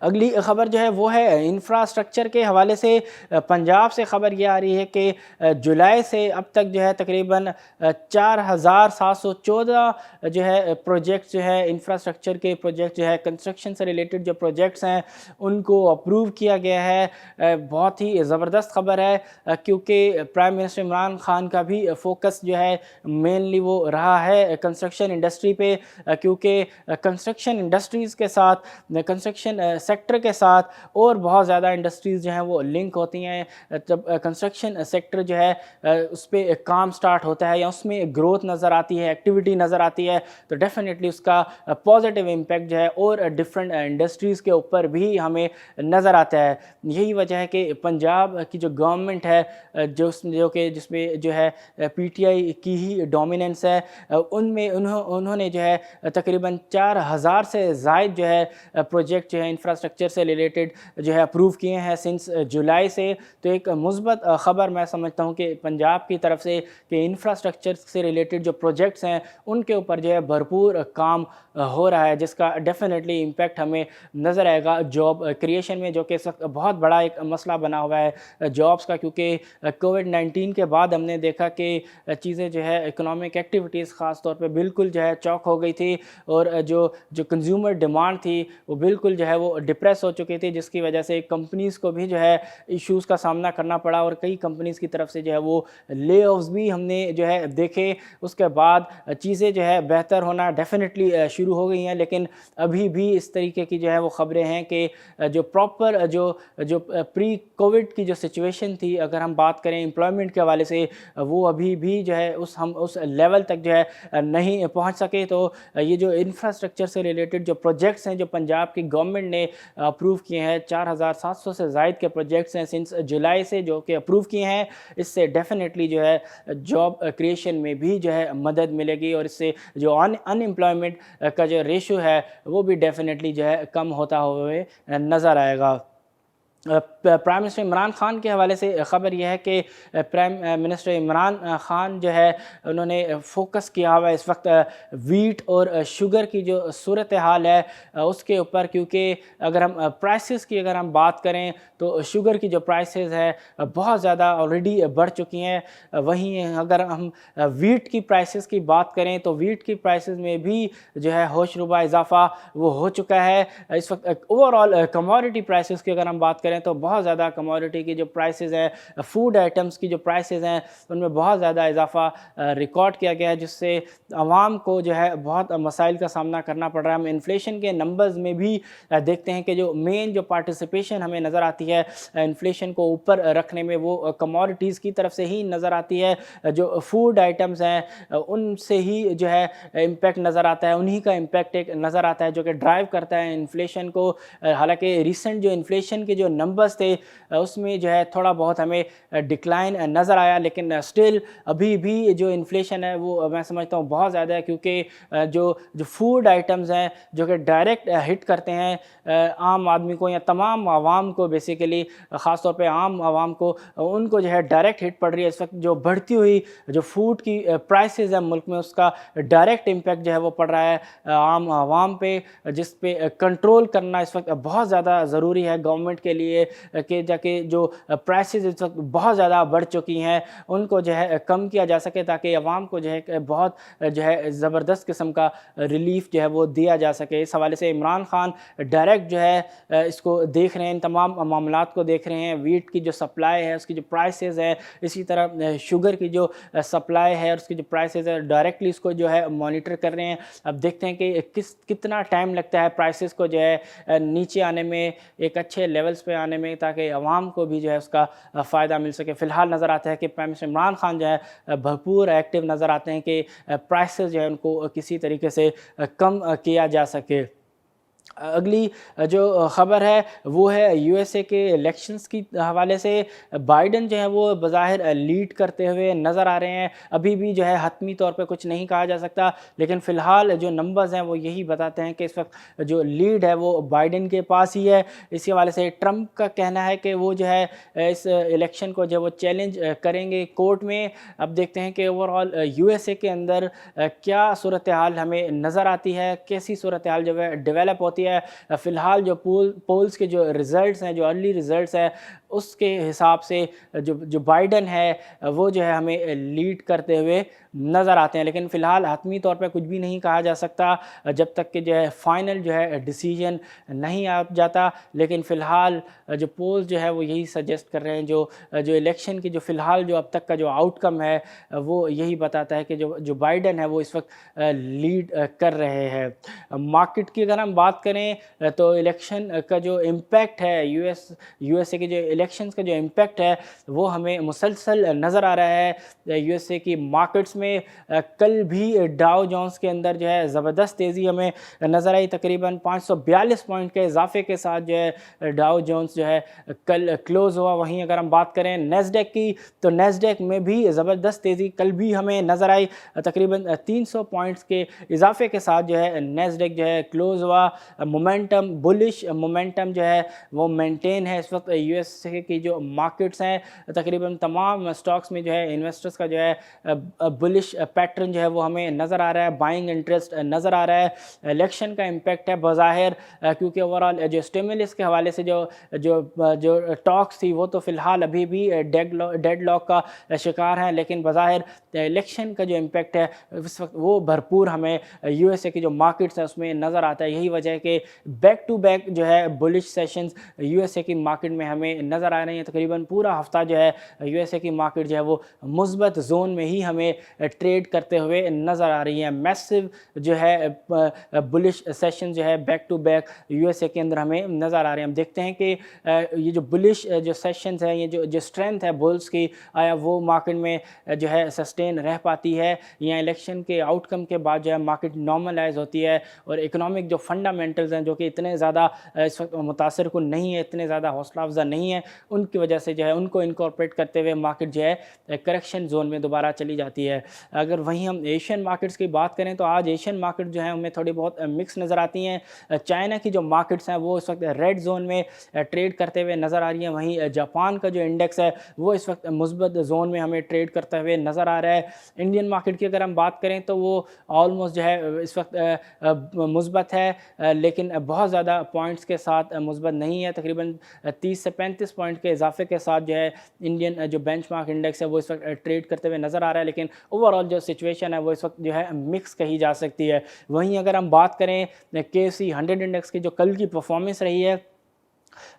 اگلی خبر جو ہے وہ ہے انفراسٹرکچر کے حوالے سے پنجاب سے خبر یہ آ رہی ہے کہ جولائی سے اب تک جو ہے تقریباً 4714 جو ہے پروجیکٹس جو ہے انفراسٹرکچر کے پروجیکٹ جو ہے کنسٹرکشن سے ریلیٹڈ جو پروجیکٹس ہیں ان کو اپروو کیا گیا ہے۔ بہت ہی زبردست خبر ہے کیونکہ پرائم منسٹر عمران خان کا بھی فوکس جو ہے مینلی وہ رہا ہے کنسٹرکشن انڈسٹری پہ، کیونکہ کنسٹرکشن انڈسٹریز کے ساتھ کنسٹرکشن سیکٹر کے ساتھ اور بہت زیادہ انڈسٹریز جو ہیں وہ لنک ہوتی ہیں۔ جب کنسٹرکشن سیکٹر جو ہے اس پہ کام سٹارٹ ہوتا ہے یا اس میں گروتھ نظر آتی ہے، ایکٹیویٹی نظر آتی ہے، تو ڈیفینیٹلی اس کا پازیٹیو امپیکٹ جو ہے اور ڈفرینٹ انڈسٹریز کے اوپر بھی ہمیں نظر آتا ہے۔ یہی وجہ ہے کہ پنجاب کی جو گورنمنٹ ہے جس میں جو ہے پی ٹی آئی کی ہی ڈومیننس ہے، ان میں انہوں نے جو ہے تقریباً 4000 سے زائد جو ہے پروجیکٹ جو ہے انفراسٹرکچر سے ریلیٹڈ جو ہے اپروو کیے ہیں سنس جولائی سے۔ تو ایک مثبت خبر میں سمجھتا ہوں کہ پنجاب کی طرف سے کہ انفراسٹرکچر سے ریلیٹڈ جو پروجیکٹس ہیں ان کے اوپر جو ہے بھرپور کام ہو رہا ہے، جس کا ڈیفینیٹلی امپیکٹ ہمیں نظر آئے گا جاب کریشن میں، جو کہ اس وقت بہت بڑا ایک مسئلہ بنا ہوا ہے جابس کا، کیونکہ کووڈ-19 کے بعد ہم نے دیکھا کہ چیزیں جو ہے اکنامک ایکٹیویٹیز خاص طور پہ بالکل جو ہے چوک ہو گئی تھی، اور جو کنزیومر ڈیمانڈ تھی وہ بالکل جو ہے وہ ڈپریس ہو چکی تھی، جس کی وجہ سے کمپنیز کو بھی جو ہے ایشوز کا سامنا کرنا پڑا، اور کئی کمپنیز کی طرف سے جو ہے وہ لے آفز بھی ہم نے جو ہے دیکھے۔ اس کے بعد چیزیں جو ہے بہتر ہونا ڈیفینیٹلی شروع ہو گئی ہیں، لیکن ابھی بھی اس طریقے کی جو ہے وہ خبریں ہیں کہ جو پراپر جو پری کووڈ کی جو سچویشن تھی، اگر ہم بات کریں امپلائمنٹ کے حوالے سے، وہ ابھی بھی جو ہے ہم اس لیول تک جو ہے نہیں پہنچ سکے۔ تو یہ جو انفراسٹرکچر سے ریلیٹڈ جو پروجیکٹس ہیں جو پنجاب کی گورنمنٹ نے اپروو کیے ہیں، 4700 سے زائد کے پروجیکٹس ہیں سنس جولائی سے جو کہ اپروو کیے ہیں، اس سے ڈیفینیٹلی جو ہے جاب کریشن میں بھی جو ہے مدد ملے گی، اور اس سے جو ان امپلائمنٹ کا جو ریشو ہے وہ بھی ڈیفینیٹلی جو ہے کم ہوتا ہوئے نظر آئے گا۔ پرائم منسٹر عمران خان کے حوالے سے خبر یہ ہے کہ پرائم منسٹر عمران خان جو ہے انہوں نے فوکس کیا ہوا ہے اس وقت ویٹ اور شوگر کی جو صورتحال ہے اس کے اوپر، کیونکہ اگر ہم بات کریں تو شوگر کی جو پرائسز ہے بہت زیادہ آلریڈی بڑھ چکی ہیں۔ وہیں اگر ہم ویٹ کی پرائسز کی بات کریں تو ویٹ کی پرائسز میں بھی جو ہے ہوش ربا اضافہ وہ ہو چکا ہے اس وقت۔ اوور آل کموڈٹی پرائسز کی اگر ہم بات کریں تو بہت زیادہ کموڈٹی کی جو پرائسز ہیں، فوڈ آئٹمز کی جو پرائسز ہیں، ان میں بہت زیادہ اضافہ ریکارڈ کیا گیا ہے، جس سے عوام کو جو ہے بہت مسائل کا سامنا کرنا پڑ رہا ہے۔ ہم انفلیشن کے نمبرز میں بھی دیکھتے ہیں کہ جو مین جو پارٹیسپیشن ہمیں نظر آتی ہے انفلیشن کو اوپر رکھنے میں، وہ کموڈٹیز کی طرف سے ہی نظر آتی ہے۔ جو فوڈ آئٹمز ہیں ان سے ہی جو ہے امپیکٹ نظر آتا ہے، انہی کا امپیکٹ ایک نظر آتا ہے جو کہ ڈرائیو کرتا ہے انفلیشن کو۔ حالانکہ ریسنٹ جو انفلیشن کے جو نمبرز تھے اس میں جو ہے تھوڑا بہت ہمیں ڈکلائن نظر آیا، لیکن اسٹل ابھی بھی جو انفلیشن ہے وہ میں سمجھتا ہوں بہت زیادہ ہے، کیونکہ جو فوڈ آئٹمز ہیں جو کہ ڈائریکٹ ہٹ کرتے ہیں عام آدمی کو یا تمام عوام کو، بیسیکلی خاص طور پہ عام عوام کو، ان کو جو ہے ڈائریکٹ ہٹ پڑ رہی ہے اس وقت۔ جو بڑھتی ہوئی جو فوڈ کی پرائسز ہیں ملک میں، اس کا ڈائریکٹ امپیکٹ جو ہے وہ پڑ رہا ہے عام عوام پہ، جس پہ کنٹرول کرنا اس وقت بہت زیادہ ضروری ہے گورنمنٹ کے لیے، کہ جا کے جو پرائسز اس وقت بہت زیادہ بڑھ چکی ہیں ان کو جو ہے کم کیا جا سکے، تاکہ عوام کو جو ہے بہت جو ہے زبردست قسم کا ریلیف جو ہے وہ دیا جا سکے۔ اس حوالے سے عمران خان ڈائریکٹ جو ہے اس کو دیکھ رہے ہیں، ان تمام معاملات کو دیکھ رہے ہیں۔ ویٹ کی جو سپلائی ہے اس کی جو پرائسز ہے، اسی طرح شوگر کی جو سپلائی ہے اور اس کی جو پرائسز ہے، ڈائریکٹلی اس کو جو ہے مانیٹر کر رہے ہیں۔ اب دیکھتے ہیں کہ کتنا ٹائم لگتا ہے پرائسز کو جو ہے نیچے آنے میں، ایک اچھے لیولز پہ آنے میں، تاکہ عوام کو بھی جو ہے اس کا فائدہ مل سکے۔ فی الحال نظر آتا ہے کہ پرائم منسٹر عمران خان جو ہے بھرپور ایکٹیو نظر آتے ہیں کہ پرائسز جو ہے ان کو کسی طریقے سے کم کیا جا سکے۔ اگلی جو خبر ہے وہ ہے یو ایس اے کے الیکشنز کی حوالے سے۔ بائیڈن جو ہے وہ بظاہر لیڈ کرتے ہوئے نظر آ رہے ہیں، ابھی بھی جو ہے حتمی طور پہ کچھ نہیں کہا جا سکتا، لیکن فی الحال جو نمبرز ہیں وہ یہی بتاتے ہیں کہ اس وقت جو لیڈ ہے وہ بائیڈن کے پاس ہی ہے۔ اسی حوالے سے ٹرمپ کا کہنا ہے کہ وہ جو ہے اس الیکشن کو جو وہ چیلنج کریں گے کورٹ میں۔ اب دیکھتے ہیں کہ over all you S A کے اندر کیا صورتحال ہمیں نظر آتی ہے، کیسی صورتحال جو ہے ڈیولپ ہوتی ہوتی ہے. فی الحال جو پولس کے جو ریزلٹس ہیں، جو ارلی ریزلٹس ہیں، اس کے حساب سے جو بائیڈن ہے وہ جو ہے ہمیں لیڈ کرتے ہوئے نظر آتے ہیں. لیکن فی الحال حتمی طور پہ کچھ بھی نہیں کہا جا سکتا جب تک کہ جو ہے فائنل جو ہے ڈیسیجن نہیں آ جاتا. لیکن فی الحال جو پولز جو ہے وہ یہی سجیسٹ کر رہے ہیں، جو الیکشن کی جو فی الحال جو اب تک کا جو آؤٹ کم ہے وہ یہی بتاتا ہے کہ جو بائیڈن ہے وہ اس وقت لیڈ کر رہے ہیں. مارکیٹ کی اگر ہم بات کریں تو الیکشن کا جو امپیکٹ ہے یو ایس اے کے جو الیکشنز کا جو امپیکٹ ہے وہ ہمیں مسلسل نظر آ رہا ہے. یو ایس اے کی مارکیٹس میں کل بھی ڈاؤ جونز کے اندر جو ہے زبردست تیزی ہمیں نظر آئی. تقریباً 542 پوائنٹ کے اضافے کے ساتھ جو ہے ڈاؤ جونز جو ہے کل کلوز ہوا. وہیں اگر ہم بات کریں نیسڈیک کی تو نیسڈیک میں بھی زبردست تیزی کل بھی ہمیں نظر آئی. تقریباً 300 پوائنٹس کے اضافے کے ساتھ جو ہے نیسڈیک جو ہے کلوز ہوا. مومنٹم بلش مومنٹم جو ہے وہ مینٹین ہے اس وقت. یو ایس اے کی جو مارکیٹس ہیں تقریباً تمام اسٹاکس میں جو ہے انویسٹرز کا جو ہے بلش پیٹرن جو ہے وہ ہمیں نظر آ رہا ہے، بائنگ انٹرسٹ نظر آ رہا ہے. الیکشن کا امپیکٹ ہے بظاہر، کیونکہ اوورآل جو اسٹیمولس کے حوالے سے جو ٹاکس تھی وہ تو فی الحال ابھی بھی ڈیڈ لاک کا شکار ہیں. لیکن بظاہر الیکشن کا جو امپیکٹ ہے اس وقت وہ بھرپور ہمیں یو ایس اے کی جو مارکیٹس ہیں اس میں نظر آتا ہے. یہی وجہ ہے کہ بیک ٹو بیک جو ہے بلش سیشنز یو ایس اے کی مارکیٹ میں ہمیں نظر آ رہے ہیں. تقریباً پورا ہفتہ جو ہے یو ایس اے کی مارکیٹ جو ہے وہ مثبت زون میں ہی ہمیں ٹریڈ کرتے ہوئے نظر آ رہی ہیں. میسو جو ہے بلش سیشن جو ہے back to back U S A کے اندر ہمیں نظر آ رہے ہیں. ہم دیکھتے ہیں کہ یہ جو بلش جو سیشنز ہیں، یہ جو اسٹرینتھ ہے بلز کی، آیا وہ مارکیٹ میں جو ہے سسٹین رہ پاتی ہے یا الیکشن کے آؤٹ کم کے بعد جو ہے مارکیٹ نارملائز ہوتی ہے اور اکنامک جو فنڈامنٹلز ہیں جو کہ اتنے زیادہ اس وقت متاثر کن نہیں ہے، اتنے زیادہ حوصلہ افزا نہیں ہے، ان کی وجہ سے جو ہے ان کو انکارپوریٹ کرتے ہوئے مارکیٹ جو ہے کریکشن زون میں دوبارہ چلی جاتی ہے. اگر وہیں ہم ایشین مارکیٹس کی بات کریں تو آج ایشین مارکیٹ جو ہیں ہمیں تھوڑی بہت مکس نظر آتی ہیں. چائنا کی جو مارکیٹس ہیں وہ اس وقت ریڈ زون میں ٹریڈ کرتے ہوئے نظر آ رہی ہیں. وہیں جاپان کا جو انڈیکس ہے وہ اس وقت مثبت زون میں ہمیں ٹریڈ کرتے ہوئے نظر آ رہا ہے. انڈین مارکیٹ کی اگر ہم بات کریں تو وہ آلموسٹ جو ہے اس وقت مثبت ہے، لیکن بہت زیادہ پوائنٹس کے ساتھ مثبت نہیں ہے. تقریباً 30 سے 35 پوائنٹ کے اضافے کے ساتھ جو ہے انڈین جو بینچ مارک انڈیکس ہے وہ اس وقت ٹریڈ کرتے ہوئے نظر آ رہا ہے. لیکن اوورآل جو سچویشن ہے وہ اس وقت جو ہے مکس کہی جا سکتی ہے. وہیں اگر ہم بات کریں KC100 انڈیکس کی جو کل کی پرفارمنس رہی ہے،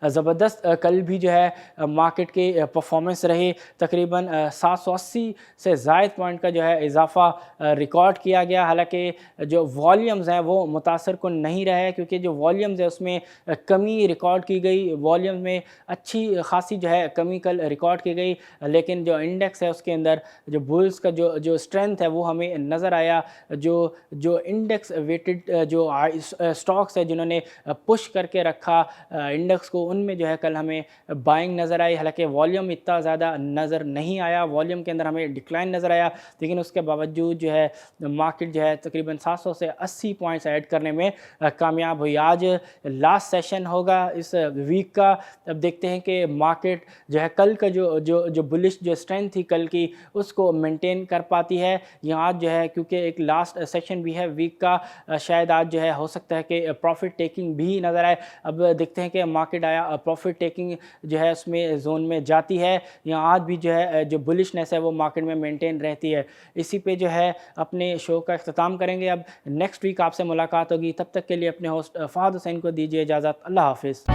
زبردست کل بھی جو ہے مارکیٹ کی پرفارمنس رہی. تقریباً 780 سے زائد پوائنٹ کا جو ہے اضافہ ریکارڈ کیا گیا. حالانکہ جو والیومز ہیں وہ متاثر کن نہیں رہے، کیونکہ جو والیومز ہے اس میں کمی ریکارڈ کی گئی، والیوم میں اچھی خاصی جو ہے کمی کل ریکارڈ کی گئی. لیکن جو انڈیکس ہے اس کے اندر جو بلز کا جو اسٹرینتھ ہے وہ ہمیں نظر آیا. جو انڈیکس ویٹڈ جو اسٹاکس ہے جنہوں نے پش کر کے رکھا انڈیکس کو، ان میں جو ہے کل ہمیں بائنگ نظر آئی. حالانکہ والیوم اتنا زیادہ نظر نہیں آیا، والیوم کے اندر ہمیں ڈکلائن نظر آیا، لیکن اس کے باوجود جو ہے مارکیٹ جو ہے تقریباً 700 سے 80 پوائنٹس ایڈ کرنے میں کامیاب ہوئی. آج لاسٹ سیشن ہوگا اس ویک کا. اب دیکھتے ہیں کہ مارکیٹ جو ہے کل کا جو بلش جو اسٹرینتھ تھی کل کی اس کو مینٹین کر پاتی ہے یا آج جو ہے، کیونکہ ایک لاسٹ سیشن بھی ہے ویک کا، شاید آج جو ہے ہو سکتا ہے کہ پروفٹ ٹیکنگ بھی نظر آئے. اب دیکھتے ہیں کہ مارکیٹ آیا پروفٹ ٹیکنگ جو ہے اس میں زون میں جاتی ہے یا آج بھی جو ہے جو بلشنس ہے وہ مارکیٹ میں مینٹین رہتی ہے. اسی پہ جو ہے اپنے شو کا اختتام کریں گے. اب نیکسٹ ویک آپ سے ملاقات ہوگی، تب تک کے لیے اپنے ہوسٹ فہد حسین کو دیجیے اجازت. اللہ حافظ.